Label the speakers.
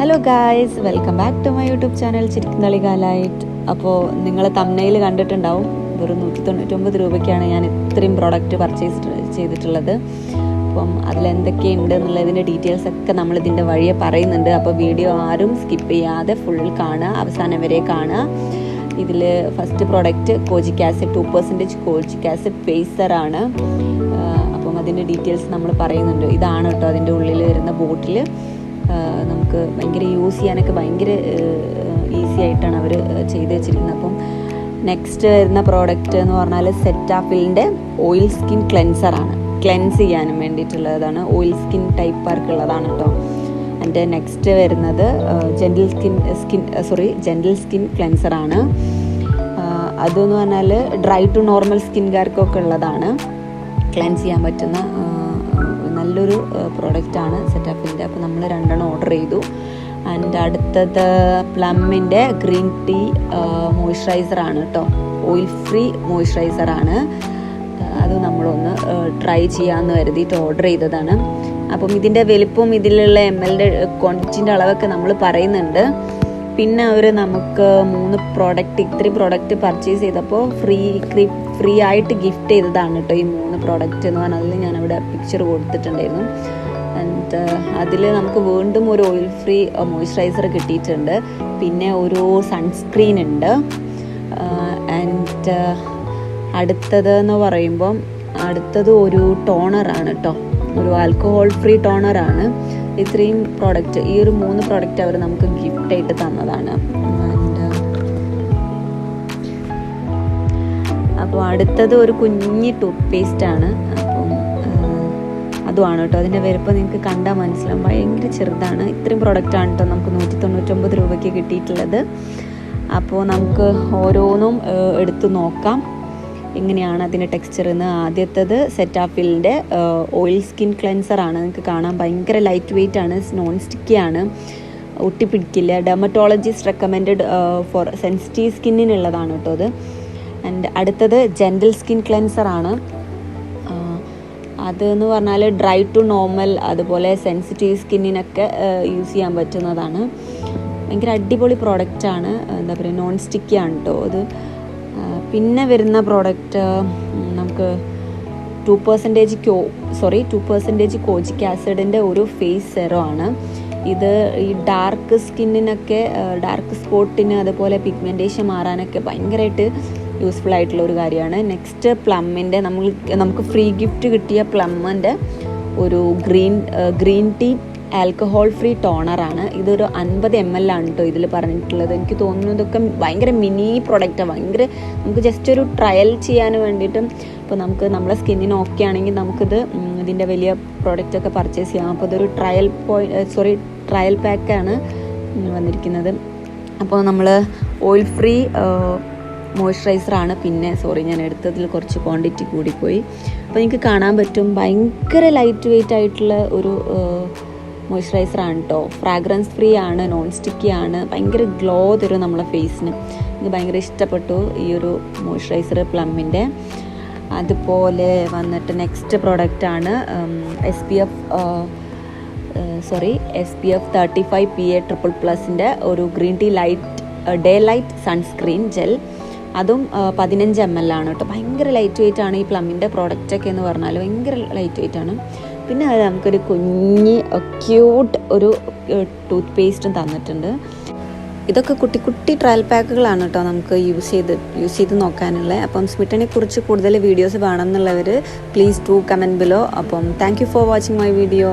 Speaker 1: Hello guys, welcome back to my YouTube channel ചിരിക്കുന്നളി കാലായിട്ട്. അപ്പോൾ നിങ്ങൾ തംബ്നെയിൽ കണ്ടിട്ടുണ്ടാവും, വെറും 199 രൂപയ്ക്കാണ് ഞാൻ ഇത്രയും പ്രോഡക്റ്റ് പർച്ചേസ് ചെയ്തിട്ടുള്ളത്. അപ്പം അതിലെന്തൊക്കെയുണ്ട് എന്നുള്ളതിൻ്റെ ഡീറ്റെയിൽസ് ഒക്കെ നമ്മളിതിൻ്റെ വഴിയെ പറയുന്നുണ്ട്. അപ്പോൾ വീഡിയോ ആരും സ്കിപ്പ് ചെയ്യാതെ ഫുൾ കാണുക, അവസാനം വരെ കാണുക. ഇതിൽ first product kojic acid 2% kojic acid ഫേസറാണ്. അപ്പം അതിൻ്റെ ഡീറ്റെയിൽസ് നമ്മൾ പറയുന്നുണ്ട്. ഇതാണ് കേട്ടോ അതിൻ്റെ ഉള്ളിൽ വരുന്ന ബോട്ടിൽ. നമുക്ക് ഭയങ്കര യൂസ് ചെയ്യാനൊക്കെ ഭയങ്കര ഈസി ആയിട്ടാണ് അവർ ചെയ്ത് വെച്ചിരിക്കുന്നത്. അപ്പം നെക്സ്റ്റ് വരുന്ന പ്രോഡക്റ്റ് എന്ന് പറഞ്ഞാൽ സെറ്റാഫിലിൻ്റെ ഓയിൽ സ്കിൻ ക്ലെൻസറാണ്. ക്ലെൻസ് ചെയ്യാനും വേണ്ടിയിട്ടുള്ളതാണ്, ഓയിൽ സ്കിൻ ടൈപ്പാർക്കുള്ളതാണ് കേട്ടോ. എൻ്റെ നെക്സ്റ്റ് വരുന്നത് ജെൻറ്റിൽ സ്കിൻ ക്ലെൻസറാണ്. അതെന്ന് പറഞ്ഞാൽ ഡ്രൈ ടു നോർമൽ സ്കിൻകാർക്കൊക്കെ ഉള്ളതാണ്, ക്ലെൻസ് ചെയ്യാൻ പറ്റുന്ന നല്ലൊരു പ്രോഡക്റ്റാണ് സെറ്റാഫിലിൻ്റെ. അപ്പോൾ നമ്മൾ 2 ഓർഡർ ചെയ്തു. ആൻഡ് അടുത്തത് പ്ലമ്മിൻ്റെ ഗ്രീൻ ടീ മോയ്സ്ചറൈസറാണ് കേട്ടോ, ഓയിൽ ഫ്രീ മോയ്സ്ചറൈസറാണ്. അത് നമ്മളൊന്ന് ട്രൈ ചെയ്യാമെന്ന് കരുതിയിട്ട് ഓർഡർ ചെയ്തതാണ്. അപ്പം ഇതിൻ്റെ വലിപ്പം, ഇതിലുള്ള ML ക്വാണ്ടിറ്റിൻ്റെ അളവൊക്കെ നമ്മൾ പറയുന്നുണ്ട്. പിന്നെ അവർ നമുക്ക് 3 പ്രോഡക്റ്റ്, ഇത്രയും പ്രോഡക്റ്റ് പർച്ചേസ് ചെയ്തപ്പോൾ ഫ്രീ ആയിട്ട് ഗിഫ്റ്റ് ചെയ്തതാണ് കേട്ടോ ഈ 3 പ്രോഡക്റ്റ് എന്ന് പറഞ്ഞാൽ. അതിൽ ഞാനവിടെ പിക്ചർ കൊടുത്തിട്ടുണ്ടായിരുന്നു. ആൻഡ് അതിൽ നമുക്ക് വീണ്ടും ഒരു ഓയിൽ ഫ്രീ മോയ്സ്ചറൈസർ കിട്ടിയിട്ടുണ്ട്, പിന്നെ ഒരു സൺസ്ക്രീൻ ഉണ്ട്. ആൻഡ് അടുത്തത് എന്ന് പറയുമ്പം അടുത്തത് ഒരു ടോണറാണ് കേട്ടോ, ഒരു ആൽക്കഹോൾ ഫ്രീ ടോണറാണ്. ഇത്രയും പ്രോഡക്റ്റ്, ഈ ഒരു 3 പ്രോഡക്റ്റ് അവർ നമുക്ക് ഗിഫ്റ്റായിട്ട് തന്നതാണ്. അപ്പോൾ അടുത്തത് ഒരു കുഞ്ഞി ടൂത്ത് പേസ്റ്റാണ്. അപ്പം അതുമാണ് കേട്ടോ. അതിൻ്റെ വലുപ്പം നിങ്ങൾക്ക് കണ്ടാൽ മനസ്സിലാവും, ഭയങ്കര ചെറുതാണ്. ഇത്രയും പ്രോഡക്റ്റാണ് കേട്ടോ നമുക്ക് 199 രൂപയ്ക്ക് കിട്ടിയിട്ടുള്ളത്. അപ്പോൾ നമുക്ക് ഓരോന്നും എടുത്ത് നോക്കാം എങ്ങനെയാണ് അതിൻ്റെ ടെക്സ്ചർ എന്ന്. ആദ്യത്തേത് സെറ്റാഫിലിൻ്റെ ഓയിൽ സ്കിൻ ക്ലെൻസറാണ്. നിങ്ങൾക്ക് കാണാൻ ഭയങ്കര ലൈറ്റ് വെയ്റ്റ് ആണ്, നോൺ സ്റ്റിക്കി ആണ്, ഒട്ടിപ്പിടിക്കില്ല. ഡെർമറ്റോളജിസ്റ്റ് റെക്കമെൻഡഡ് ഫോർ സെൻസിറ്റീവ് സ്കിന്നിനുള്ളതാണ് കേട്ടോ അത്. ആൻഡ് അടുത്തത് ജെൻറ്റിൽ സ്കിൻ ക്ലെൻസറാണ്. അതെന്ന് പറഞ്ഞാൽ ഡ്രൈ ടു നോർമൽ, അതുപോലെ സെൻസിറ്റീവ് സ്കിന്നിനൊക്കെ യൂസ് ചെയ്യാൻ പറ്റുന്നതാണ്. ഭയങ്കര അടിപൊളി പ്രോഡക്റ്റാണ്, എന്താ പറയുക, നോൺ സ്റ്റിക്കി ആണ് കേട്ടോ അത്. പിന്നെ വരുന്ന പ്രോഡക്റ്റ് നമുക്ക് 2% കോജിക് ആസിഡിൻ്റെ ഒരു ഫേസ് സെറം ആണ്. ഇത് ഈ ഡാർക്ക് സ്കിന്നിനൊക്കെ, ഡാർക്ക് സ്പോട്ടിന്, അതുപോലെ പിഗ്മെൻറ്റേഷൻ മാറാനൊക്കെ ഭയങ്കരമായിട്ട് യൂസ്ഫുൾ ആയിട്ടുള്ള ഒരു കാര്യമാണ്. നെക്സ്റ്റ് പ്ലമ്മിൻ്റെ നമുക്ക് ഫ്രീ ഗിഫ്റ്റ് കിട്ടിയ പ്ലമ്മിൻ്റെ ഒരു ഗ്രീൻ ടീ ആൽക്കഹോൾ ഫ്രീ ടോണറാണ്. ഇതൊരു 50 ml ആണ് കേട്ടോ ഇതിൽ പറഞ്ഞിട്ടുള്ളത്. എനിക്ക് തോന്നുന്നു ഇതൊക്കെ ഭയങ്കര മിനി പ്രോഡക്റ്റാണ്. ഭയങ്കര നമുക്ക് ജസ്റ്റ് ഒരു ട്രയൽ ചെയ്യാൻ വേണ്ടിയിട്ടും, ഇപ്പോൾ നമുക്ക് നമ്മളെ സ്കിന്നിന് ഓക്കെ ആണെങ്കിൽ നമുക്കിത് ഇതിൻ്റെ വലിയ പ്രോഡക്റ്റൊക്കെ പർച്ചേസ് ചെയ്യാം. അപ്പോൾ ഇതൊരു ട്രയൽ പാക്കാണ് വന്നിരിക്കുന്നത്. അപ്പോൾ നമ്മൾ ഓയിൽ ഫ്രീ മോയ്സ്ചറൈസറാണ്. പിന്നെ ഞാൻ എടുത്തതിൽ കുറച്ച് ക്വാണ്ടിറ്റി കൂടിപ്പോയി. അപ്പോൾ നിങ്ങൾക്ക് കാണാൻ പറ്റും ഭയങ്കര ലൈറ്റ് വെയ്റ്റ് ആയിട്ടുള്ള ഒരു മോയ്സ്ചറൈസറാണ് കേട്ടോ. ഫ്രാഗ്രൻസ് ഫ്രീ ആണ്, നോൺ സ്റ്റിക്കി ആണ്, ഭയങ്കര ഗ്ലോ തരും നമ്മളെ ഫേസിന്. എനിക്ക് ഭയങ്കര ഇഷ്ടപ്പെട്ടു ഈ ഒരു മോയ്സ്ചറൈസർ പ്ലമ്മിൻ്റെ. അതുപോലെ വന്നിട്ട് നെക്സ്റ്റ് പ്രോഡക്റ്റാണ് SPF 35 PA+++ൻ്റെ ഒരു green tea day light sunscreen gel. അതും 15 ml ആണ് കേട്ടോ. ഭയങ്കര ലൈറ്റ് വെയ്റ്റ് ആണ് ഈ പ്ലമ്മിൻ്റെ പ്രോഡക്റ്റൊക്കെ എന്ന് പറഞ്ഞാൽ, ഭയങ്കര ലൈറ്റ് വെയ്റ്റ് ആണ്. പിന്നെ അത് നമുക്കൊരു കുഞ്ഞ് ക്യൂട്ട് ഒരു ടൂത്ത് പേസ്റ്റും തന്നിട്ടുണ്ട്. ഇതൊക്കെ കുട്ടി ട്രയൽ പാക്കുകളാണ് കേട്ടോ നമുക്ക് യൂസ് ചെയ്ത് നോക്കാനുള്ളത്. അപ്പം സ്മിട്ടനെ കുറിച്ച് കൂടുതൽ വീഡിയോസ് വേണമെന്നുള്ളവർ പ്ലീസ് ഡു കമൻറ്റ് ബിലോ. അപ്പം thank you for watching my video.